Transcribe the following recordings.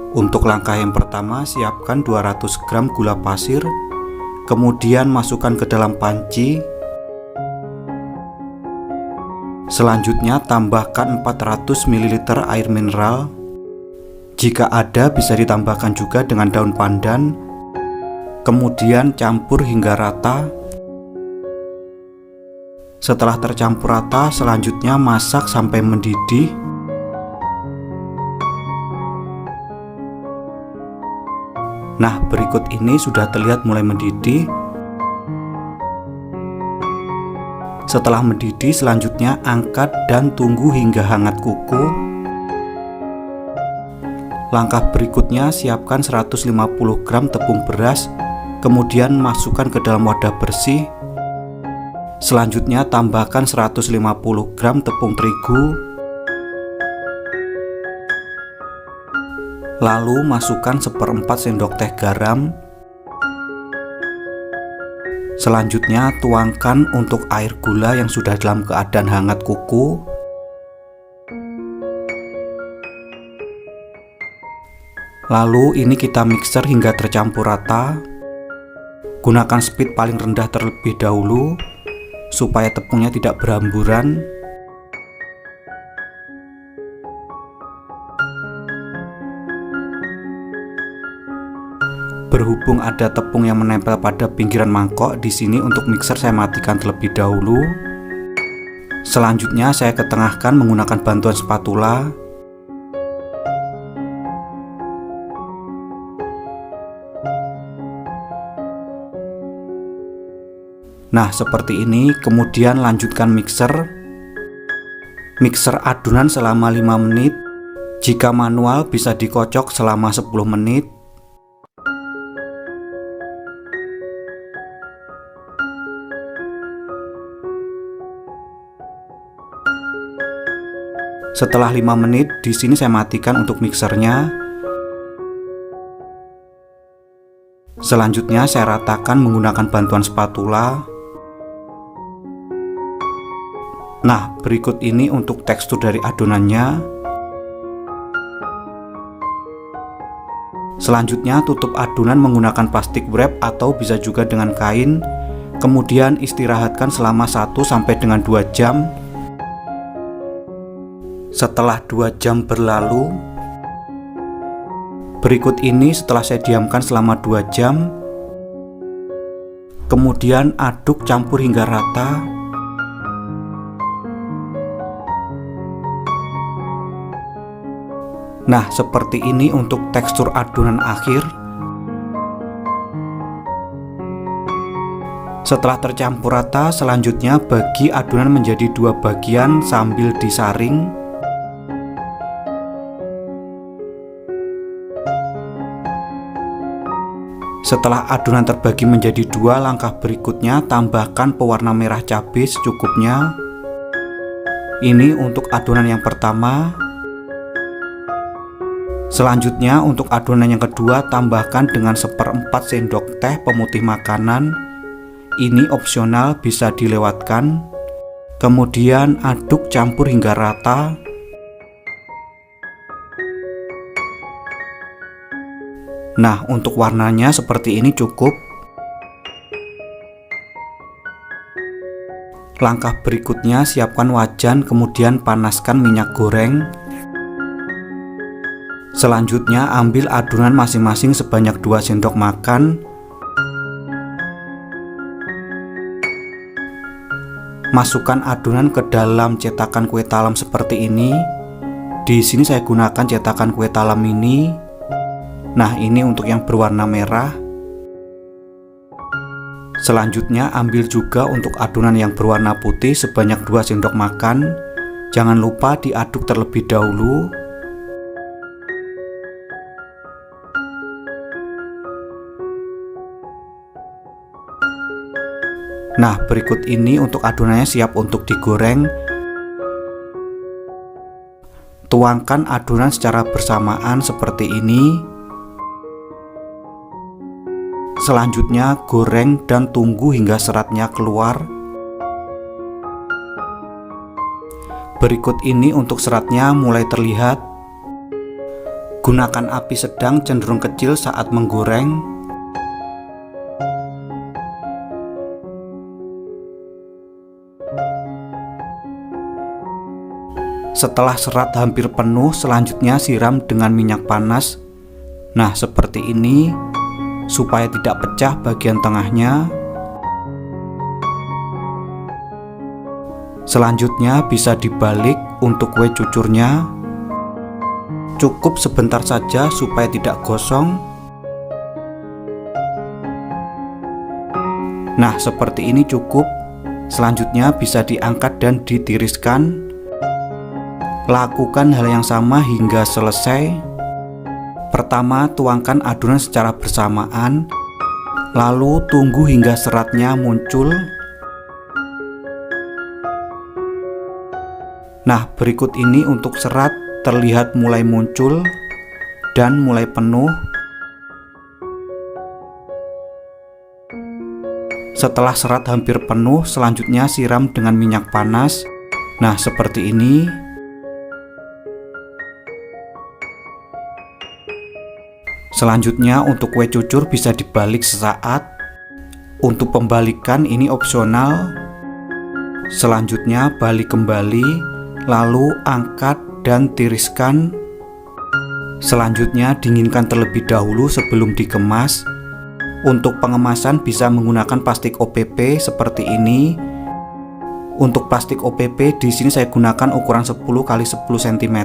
Untuk langkah yang pertama, siapkan 200 gram gula pasir, kemudian masukkan ke dalam panci. Selanjutnya tambahkan 400 ml air mineral. Jika ada bisa ditambahkan juga dengan daun pandan. Kemudian campur hingga rata. Setelah tercampur rata, selanjutnya masak sampai mendidih. Nah, berikut ini sudah terlihat mulai mendidih. Setelah mendidih, selanjutnya angkat dan tunggu hingga hangat kuku. Langkah berikutnya, siapkan 150 gram tepung beras, kemudian masukkan ke dalam wadah bersih. Selanjutnya tambahkan 150 gram tepung terigu. Lalu masukkan 1/4 sendok teh garam. Selanjutnya tuangkan untuk air gula yang sudah dalam keadaan hangat kuku. Lalu ini kita mixer hingga tercampur rata. Gunakan speed paling rendah terlebih dahulu supaya tepungnya tidak berhamburan. Berhubung ada tepung yang menempel pada pinggiran mangkok, di sini untuk mixer saya matikan terlebih dahulu. Selanjutnya saya ketengahkan menggunakan bantuan spatula. Nah, seperti ini. Kemudian lanjutkan mixer. Mixer adonan selama 5 menit. Jika manual bisa dikocok selama 10 menit. Setelah 5 menit, di sini saya matikan untuk mixernya. Selanjutnya saya ratakan menggunakan bantuan spatula. Nah, berikut ini untuk tekstur dari adonannya. Selanjutnya tutup adonan menggunakan plastik wrap atau bisa juga dengan kain. Kemudian istirahatkan selama 1 sampai dengan 2 jam. Setelah 2 jam berlalu, berikut ini setelah saya diamkan selama 2 jam. Kemudian aduk campur hingga rata. Nah, seperti ini untuk tekstur adonan akhir. Setelah tercampur rata, selanjutnya bagi adonan menjadi 2 bagian sambil disaring. Setelah adonan terbagi menjadi 2, langkah berikutnya tambahkan pewarna merah cabai secukupnya. Ini untuk adonan yang pertama. Selanjutnya untuk adonan yang kedua, tambahkan dengan 1/4 sendok teh pemutih makanan. Ini opsional, bisa dilewatkan. Kemudian aduk campur hingga rata. Nah, untuk warnanya seperti ini cukup. Langkah berikutnya, siapkan wajan, kemudian panaskan minyak goreng. Selanjutnya ambil adonan masing-masing sebanyak 2 sendok makan. Masukkan adonan ke dalam cetakan kue talam seperti ini. Di sini saya gunakan cetakan kue talam ini. Nah, ini untuk yang berwarna merah. Selanjutnya ambil juga untuk adonan yang berwarna putih sebanyak 2 sendok makan. Jangan lupa diaduk terlebih dahulu. Nah, berikut ini untuk adonannya siap untuk digoreng. Tuangkan adonan secara bersamaan seperti ini. Selanjutnya goreng dan tunggu hingga seratnya keluar. Berikut ini untuk seratnya mulai terlihat. Gunakan api sedang cenderung kecil saat menggoreng. Setelah serat hampir penuh, selanjutnya siram dengan minyak panas. Nah, seperti ini supaya tidak pecah bagian tengahnya. Selanjutnya bisa dibalik untuk kue cucurnya. Cukup sebentar saja supaya tidak gosong. Nah, seperti ini cukup. Selanjutnya bisa diangkat dan ditiriskan. Lakukan hal yang sama hingga selesai. Pertama, tuangkan adonan secara bersamaan, lalu tunggu hingga seratnya muncul. Nah, berikut ini untuk serat terlihat mulai muncul dan mulai penuh. Setelah serat hampir penuh, selanjutnya siram dengan minyak panas. Nah, seperti ini. Selanjutnya untuk kue cucur bisa dibalik sesaat. Untuk pembalikan ini opsional. Selanjutnya balik kembali, lalu angkat dan tiriskan. Selanjutnya dinginkan terlebih dahulu sebelum dikemas. Untuk pengemasan bisa menggunakan plastik OPP seperti ini. Untuk plastik OPP di sini saya gunakan ukuran 10 x 10 cm.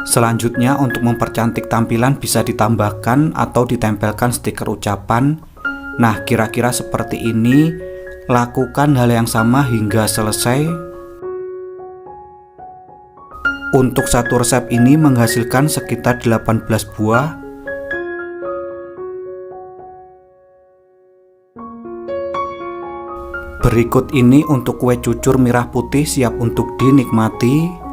Selanjutnya untuk mempercantik tampilan bisa ditambahkan atau ditempelkan stiker ucapan. Nah, kira-kira seperti ini. Lakukan hal yang sama hingga selesai. Untuk satu resep ini menghasilkan sekitar 18 buah. Berikut ini untuk kue cucur merah putih siap untuk dinikmati.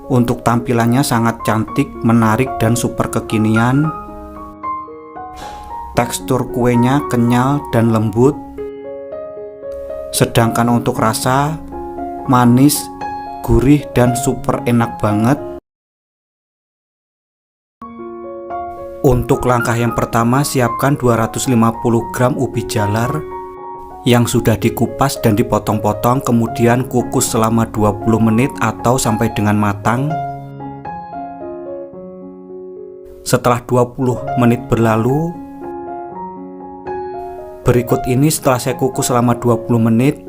Untuk tampilannya sangat cantik, menarik, dan super kekinian. Tekstur kuenya kenyal dan lembut. Sedangkan untuk rasa manis, gurih, dan super enak banget. Untuk langkah yang pertama, siapkan 250 gram ubi jalar yang sudah dikupas dan dipotong-potong, kemudian kukus selama 20 menit atau sampai dengan matang. Setelah 20 menit berlalu, berikut ini setelah saya kukus selama 20 menit.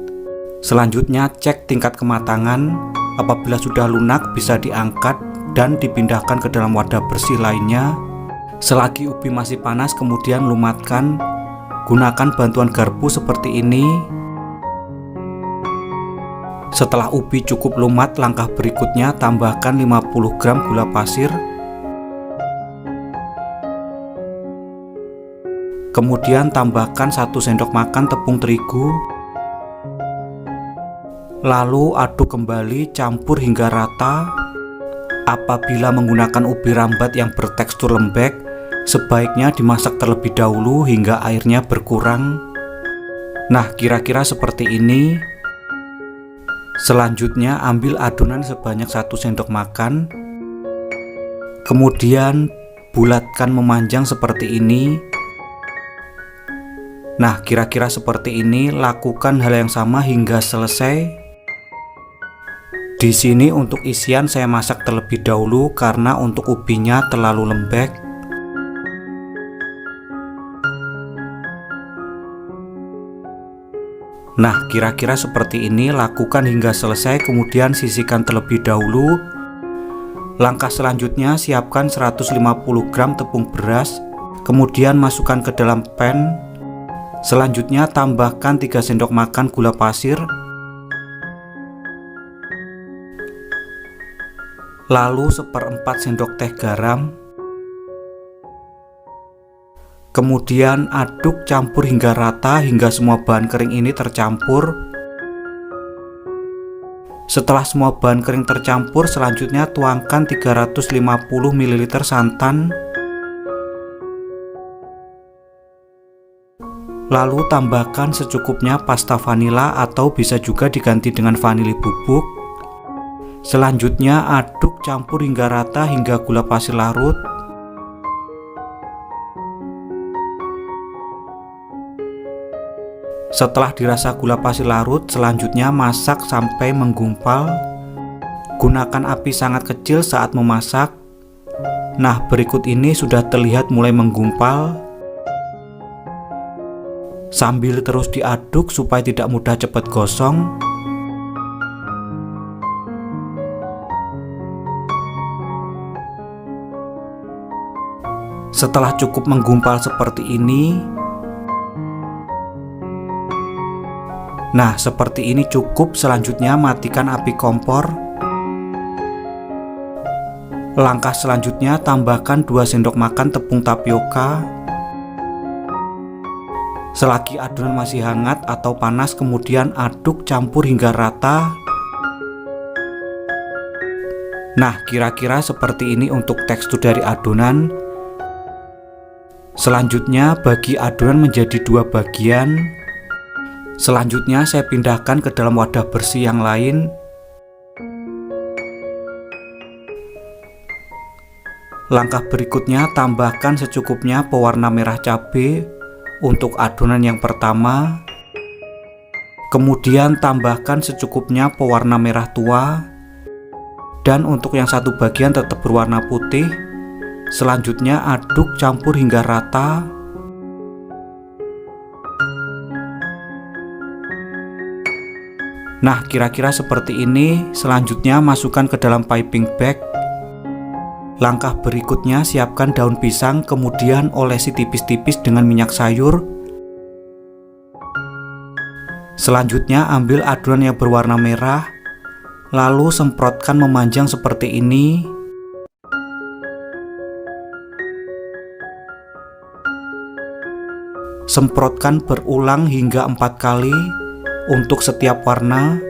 Selanjutnya cek tingkat kematangan. Apabila sudah lunak bisa diangkat dan dipindahkan ke dalam wadah bersih lainnya. Selagi ubi masih panas kemudian lumatkan. Gunakan bantuan garpu seperti ini. Setelah ubi cukup lumat, langkah berikutnya tambahkan 50 gram gula pasir. Kemudian tambahkan 1 sendok makan tepung terigu. Lalu aduk kembali, campur hingga rata. Apabila menggunakan ubi rambat yang bertekstur lembek, sebaiknya dimasak terlebih dahulu hingga airnya berkurang. Nah, kira-kira seperti ini. Selanjutnya ambil adonan sebanyak 1 sendok makan. Kemudian bulatkan memanjang seperti ini. Nah, kira-kira seperti ini. Lakukan hal yang sama hingga selesai. Di sini untuk isian saya masak terlebih dahulu karena untuk ubinya terlalu lembek. Nah, kira-kira seperti ini. Lakukan hingga selesai, kemudian sisihkan terlebih dahulu. Langkah selanjutnya, siapkan 150 gram tepung beras. Kemudian masukkan ke dalam pan. Selanjutnya tambahkan 3 sendok makan gula pasir. Lalu 1/4 sendok teh garam. Kemudian aduk campur hingga rata hingga semua bahan kering ini tercampur. Setelah semua bahan kering tercampur, selanjutnya tuangkan 350 ml santan. Lalu tambahkan secukupnya pasta vanila atau bisa juga diganti dengan vanili bubuk. Selanjutnya aduk campur hingga rata hingga gula pasir larut. Setelah dirasa gula pasir larut, selanjutnya masak sampai menggumpal. Gunakan api sangat kecil saat memasak. Nah, berikut ini sudah terlihat mulai menggumpal. Sambil terus diaduk supaya tidak mudah cepat gosong. Setelah cukup menggumpal seperti ini, nah seperti ini cukup. Selanjutnya matikan api kompor. Langkah selanjutnya tambahkan 2 sendok makan tepung tapioka. Selagi adonan masih hangat atau panas, kemudian aduk campur hingga rata. Nah, kira-kira seperti ini untuk tekstur dari adonan. Selanjutnya bagi adonan menjadi 2 bagian. Selanjutnya saya pindahkan ke dalam wadah bersih yang lain. Langkah berikutnya tambahkan secukupnya pewarna merah cabai untuk adonan yang pertama. Kemudian tambahkan secukupnya pewarna merah tua. Dan untuk yang satu bagian tetap berwarna putih. Selanjutnya aduk campur hingga rata. Nah, kira-kira seperti ini. Selanjutnya masukkan ke dalam piping bag. Langkah berikutnya siapkan daun pisang, kemudian olesi tipis-tipis dengan minyak sayur. Selanjutnya ambil adonan yang berwarna merah, lalu semprotkan memanjang seperti ini. Semprotkan berulang hingga 4 kali untuk setiap warna.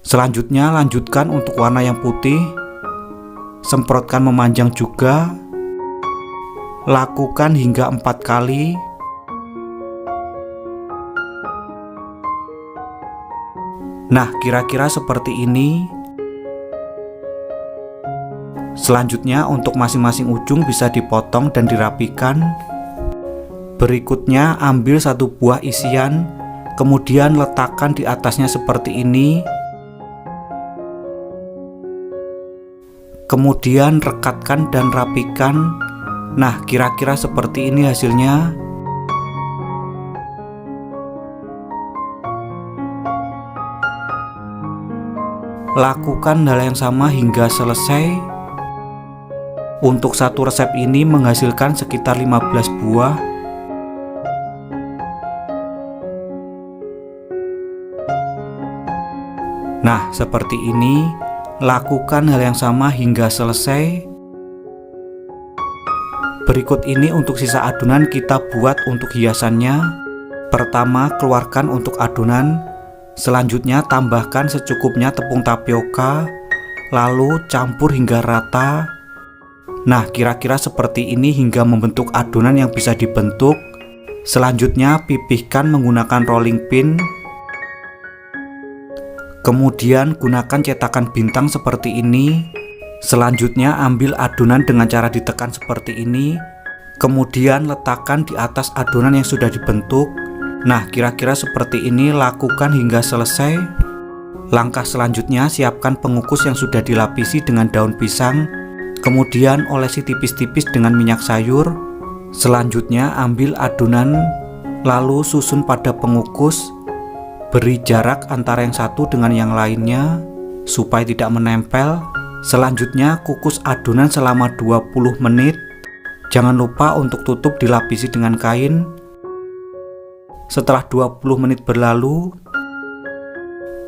Selanjutnya lanjutkan untuk warna yang putih. Semprotkan memanjang juga. Lakukan hingga 4 kali. Nah, kira-kira seperti ini. Selanjutnya untuk masing-masing ujung bisa dipotong dan dirapikan. Berikutnya ambil 1 buah isian, kemudian letakkan di atasnya seperti ini. Kemudian rekatkan dan rapikan. Nah, kira-kira seperti ini hasilnya. Lakukan hal yang sama hingga selesai. Untuk satu resep ini menghasilkan sekitar 15 buah. Nah, seperti ini. Lakukan hal yang sama hingga selesai. Berikut ini untuk sisa adonan kita buat untuk hiasannya. Pertama, keluarkan untuk adonan. Selanjutnya tambahkan secukupnya tepung tapioka, lalu campur hingga rata. Nah, kira-kira seperti ini hingga membentuk adonan yang bisa dibentuk. Selanjutnya pipihkan menggunakan rolling pin. Kemudian gunakan cetakan bintang seperti ini. Selanjutnya ambil adonan dengan cara ditekan seperti ini. Kemudian letakkan di atas adonan yang sudah dibentuk. Nah, kira-kira seperti ini. Lakukan hingga selesai. Langkah selanjutnya siapkan pengukus yang sudah dilapisi dengan daun pisang. Kemudian olesi tipis-tipis dengan minyak sayur. Selanjutnya ambil adonan, lalu susun pada pengukus. Beri jarak antara yang satu dengan yang lainnya supaya tidak menempel. Selanjutnya kukus adonan selama 20 menit. Jangan lupa untuk tutup dilapisi dengan kain. Setelah 20 menit berlalu,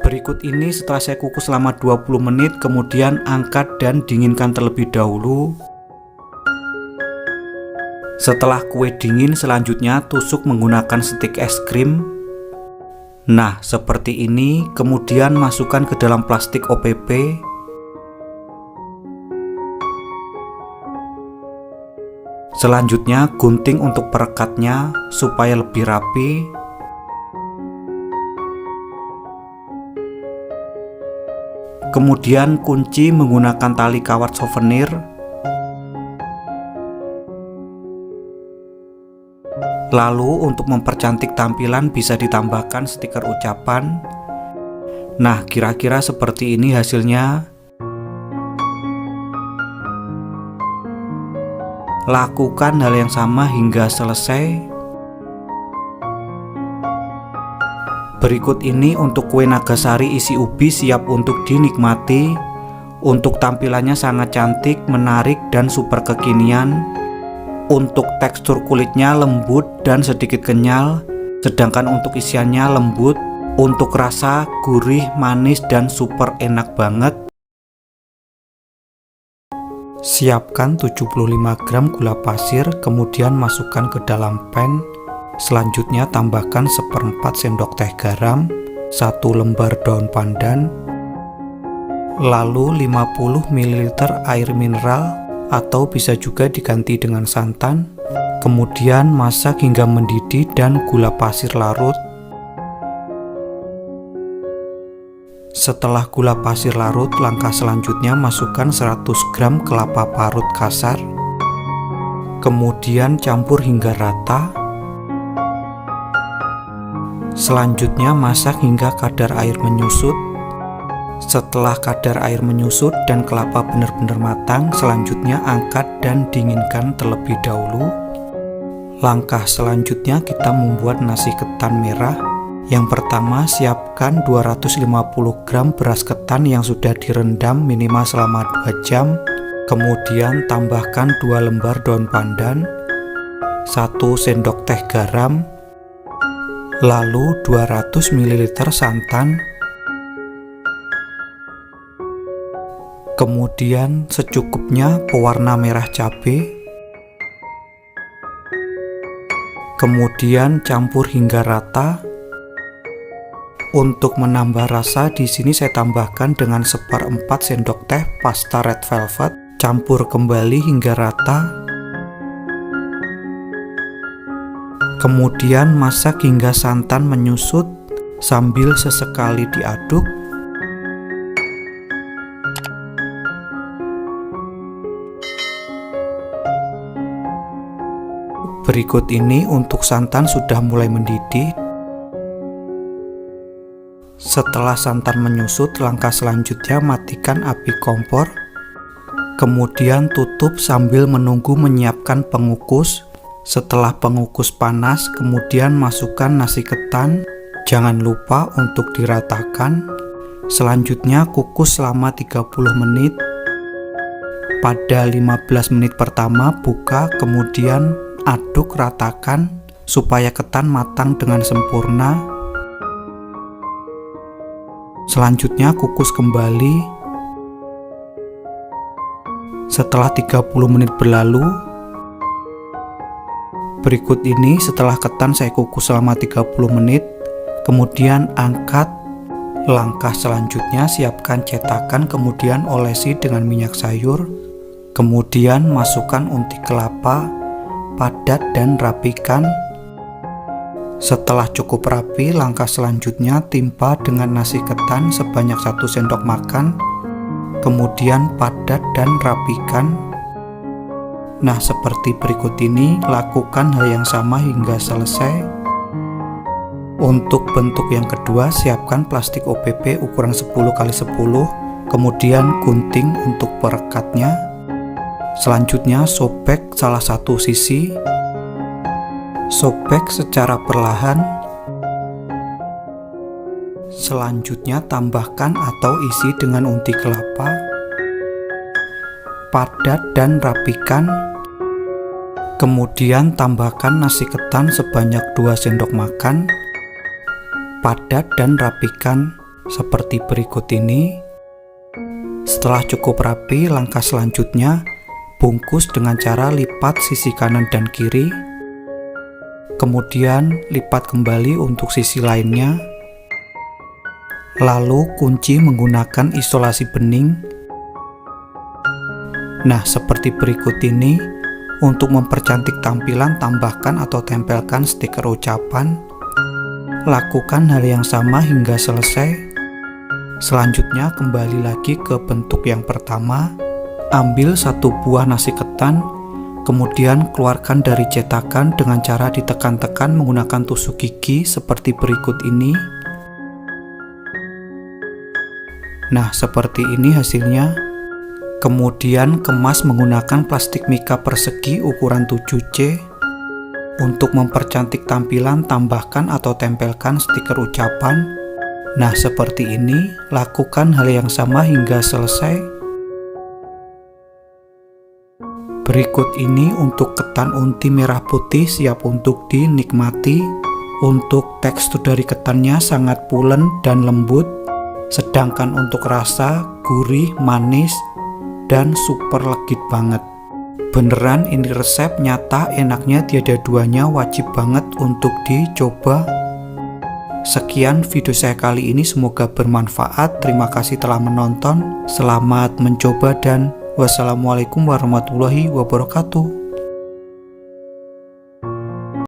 berikut ini setelah saya kukus selama 20 menit, kemudian angkat dan dinginkan terlebih dahulu. Setelah kue dingin, selanjutnya tusuk menggunakan stik es krim. Nah, seperti ini. Kemudian masukkan ke dalam plastik OPP. Selanjutnya gunting untuk perekatnya supaya lebih rapi. Kemudian kunci menggunakan tali kawat souvenir. Lalu untuk mempercantik tampilan bisa ditambahkan stiker ucapan. Nah, kira-kira seperti ini hasilnya. Lakukan hal yang sama hingga selesai. Berikut ini untuk kue nagasari isi ubi siap untuk dinikmati. Untuk tampilannya sangat cantik, menarik, dan super kekinian. Untuk tekstur kulitnya lembut dan sedikit kenyal, sedangkan untuk isiannya lembut. Untuk rasa gurih, manis, dan super enak banget. Siapkan 75 gram gula pasir, kemudian masukkan ke dalam pan. Selanjutnya tambahkan 1/4 sendok teh garam, 1 lembar daun pandan, lalu 50 ml air mineral atau bisa juga diganti dengan santan. Kemudian masak hingga mendidih dan gula pasir larut. Setelah gula pasir larut, langkah selanjutnya masukkan 100 gram kelapa parut kasar. Kemudian campur hingga rata. Selanjutnya masak hingga kadar air menyusut. Setelah kadar air menyusut dan kelapa benar-benar matang, selanjutnya angkat dan dinginkan terlebih dahulu. Langkah selanjutnya kita membuat nasi ketan merah. Yang pertama, siapkan 250 gram beras ketan yang sudah direndam minimal selama 2 jam. Kemudian tambahkan 2 lembar daun pandan, 1 sendok teh garam, lalu 200 ml santan. Kemudian secukupnya pewarna merah cabai. Kemudian campur hingga rata. Untuk menambah rasa, di sini saya tambahkan dengan 1/4 sendok teh pasta red velvet. Campur kembali hingga rata. Kemudian masak hingga santan menyusut sambil sesekali diaduk. Berikut ini untuk santan sudah mulai mendidih. Setelah santan menyusut, langkah selanjutnya matikan api kompor. Kemudian tutup sambil menunggu menyiapkan pengukus. Setelah pengukus panas, kemudian masukkan nasi ketan. Jangan lupa untuk diratakan. Selanjutnya kukus selama 30 menit. Pada 15 menit pertama buka, kemudian aduk ratakan supaya ketan matang dengan sempurna. Selanjutnya kukus kembali. Setelah 30 menit berlalu, berikut ini setelah ketan saya kukus selama 30 menit, kemudian angkat. Langkah selanjutnya siapkan cetakan, kemudian olesi dengan minyak sayur. Kemudian masukkan unti kelapa, padat dan rapikan. Setelah cukup rapi, langkah selanjutnya timpa dengan nasi ketan sebanyak 1 sendok makan. Kemudian padat dan rapikan. Nah, seperti berikut ini, lakukan hal yang sama hingga selesai. Untuk bentuk yang kedua, siapkan plastik OPP ukuran 10x10, kemudian gunting untuk perekatnya. Selanjutnya sobek salah satu sisi. Sobek secara perlahan. Selanjutnya tambahkan atau isi dengan unti kelapa. Padat dan rapikan. Kemudian tambahkan nasi ketan sebanyak 2 sendok makan. Padat dan rapikan seperti berikut ini. Setelah cukup rapi, langkah selanjutnya bungkus dengan cara lipat sisi kanan dan kiri. Kemudian lipat kembali untuk sisi lainnya. Lalu kunci menggunakan isolasi bening. Nah, seperti berikut ini. Untuk mempercantik tampilan, tambahkan atau tempelkan stiker ucapan. Lakukan hal yang sama hingga selesai. Selanjutnya kembali lagi ke bentuk yang pertama. Ambil satu buah nasi ketan, kemudian keluarkan dari cetakan dengan cara ditekan-tekan menggunakan tusuk gigi seperti berikut ini. Nah, seperti ini hasilnya. Kemudian kemas menggunakan plastik mika persegi ukuran 7C. Untuk mempercantik tampilan, tambahkan atau tempelkan stiker ucapan. Nah, seperti ini. Lakukan hal yang sama hingga selesai. Berikut ini untuk ketan unti merah putih siap untuk dinikmati. Untuk tekstur dari ketannya sangat pulen dan lembut. Sedangkan untuk rasa gurih, manis, dan super legit banget. Beneran ini resep nyata, enaknya tiada duanya, wajib banget untuk dicoba. Sekian video saya kali ini, semoga bermanfaat. Terima kasih telah menonton. Selamat mencoba dan wassalamualaikum warahmatullahi wabarakatuh.